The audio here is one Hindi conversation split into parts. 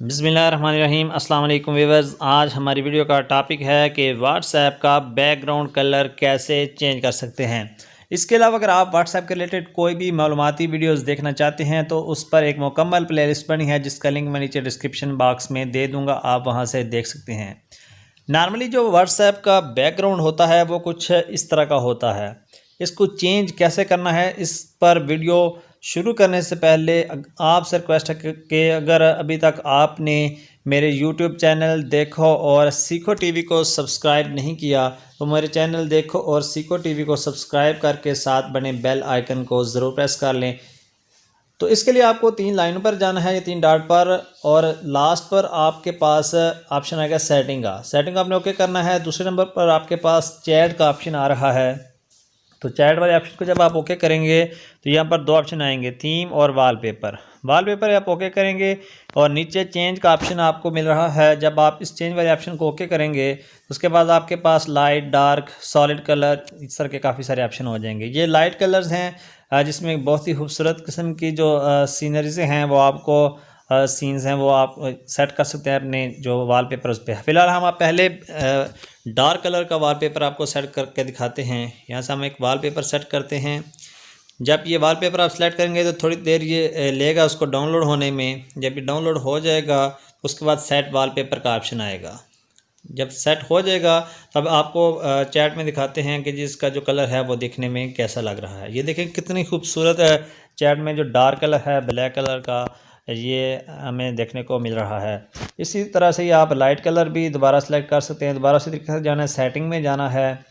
बिस्मिल्लाहिर्रहमानिर्रहीम अस्सलाम वालेकुम व्यूअर्स। आज हमारी वीडियो का टॉपिक है कि व्हाट्सएप का बैकग्राउंड कलर कैसे चेंज कर सकते हैं। इसके अलावा अगर आप व्हाट्सएप के रिलेटेड कोई भी मालूमाती वीडियोस देखना चाहते हैं तो उस पर एक मुकम्मल प्लेलिस्ट बनी है जिसका लिंक मैं नीचे डिस्क्रिप्शन बॉक्स में दे दूँगा, आप वहाँ से देख सकते हैं। नॉर्मली जो व्हाट्सएप का बैकग्राउंड होता है वो कुछ इस तरह का होता है। इसको चेंज कैसे करना है, इस पर वीडियो शुरू करने से पहले आपसे रिक्वेस्ट है कि अगर अभी तक आपने मेरे यूट्यूब चैनल देखो और सीखो टीवी को सब्सक्राइब नहीं किया तो मेरे चैनल देखो और सीखो टीवी को सब्सक्राइब करके साथ बने बेल आइकन को ज़रूर प्रेस कर लें। तो इसके लिए आपको 3 लाइनों पर जाना है, ये 3 डॉट पर, और लास्ट पर आपके पास ऑप्शन आएगा सेटिंग का। सेटिंग आपने ओके करना है। दूसरे नंबर पर आपके पास चैट का ऑप्शन आ रहा है, तो चैट वाले ऑप्शन को जब आप ओके करेंगे तो यहाँ पर 2 ऑप्शन आएंगे, थीम और वॉलपेपर। वॉलपेपर आप ओके करेंगे और नीचे चेंज का ऑप्शन आपको मिल रहा है। जब आप इस चेंज वाले ऑप्शन को ओके करेंगे उसके बाद आपके पास लाइट, डार्क, सॉलिड कलर, इस तरह के काफ़ी सारे ऑप्शन हो जाएंगे। ये लाइट कलर्स हैं जिसमें बहुत ही खूबसूरत किस्म की जो सीनरीज़ हैं वो आपको सीन्स हैं वो आप सेट कर सकते हैं अपने जो वॉलपेपर उस पर। फ़िलहाल हम आप पहले डार्क कलर का वॉलपेपर आपको सेट करके दिखाते हैं। यहाँ से हम एक वॉलपेपर सेट करते हैं। जब ये वॉलपेपर आप सेलेक्ट करेंगे तो थोड़ी देर ये लेगा उसको डाउनलोड होने में। जब ये डाउनलोड हो जाएगा उसके बाद सेट वॉलपेपर का ऑप्शन आएगा। जब सेट हो जाएगा तब आपको चैट में दिखाते हैं कि जिसका जो कलर है वो देखने में कैसा लग रहा है। ये देखें कितनी खूबसूरत है। चैट में जो डार्क कलर है ब्लैक कलर का ये हमें देखने को मिल रहा है। इसी तरह से ही आप लाइट कलर भी दोबारा सेलेक्ट कर सकते हैं। दोबारा उसी तरीके से जाना है, सेटिंग में जाना है,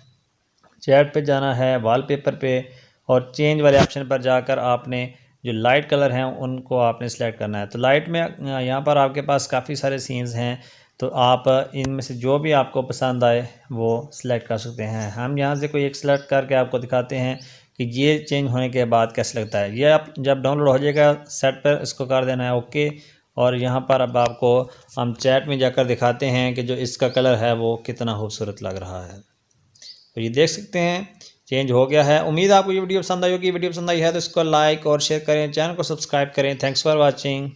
चैट पे जाना है, वॉलपेपर पे, और चेंज वाले ऑप्शन पर जाकर आपने जो लाइट कलर हैं उनको आपने सेलेक्ट करना है। तो लाइट में यहाँ पर आपके पास काफ़ी सारे सीन्स हैं, तो आप इनमें से जो भी आपको पसंद आए वो सिलेक्ट कर सकते हैं। हम यहाँ से कोई एक सिलेक्ट करके आपको दिखाते हैं कि ये चेंज होने के बाद कैसे लगता है। ये आप जब डाउनलोड हो जाएगा सेट पर इसको कर देना है ओके। और यहाँ पर अब आपको हम चैट में जाकर दिखाते हैं कि जो इसका कलर है वो कितना खूबसूरत लग रहा है। तो ये देख सकते हैं चेंज हो गया है। उम्मीद है आपको ये वीडियो पसंद आई होगी। वीडियो पसंद आई है तो इसको लाइक और शेयर करें, चैनल को सब्सक्राइब करें। Thanks for watching.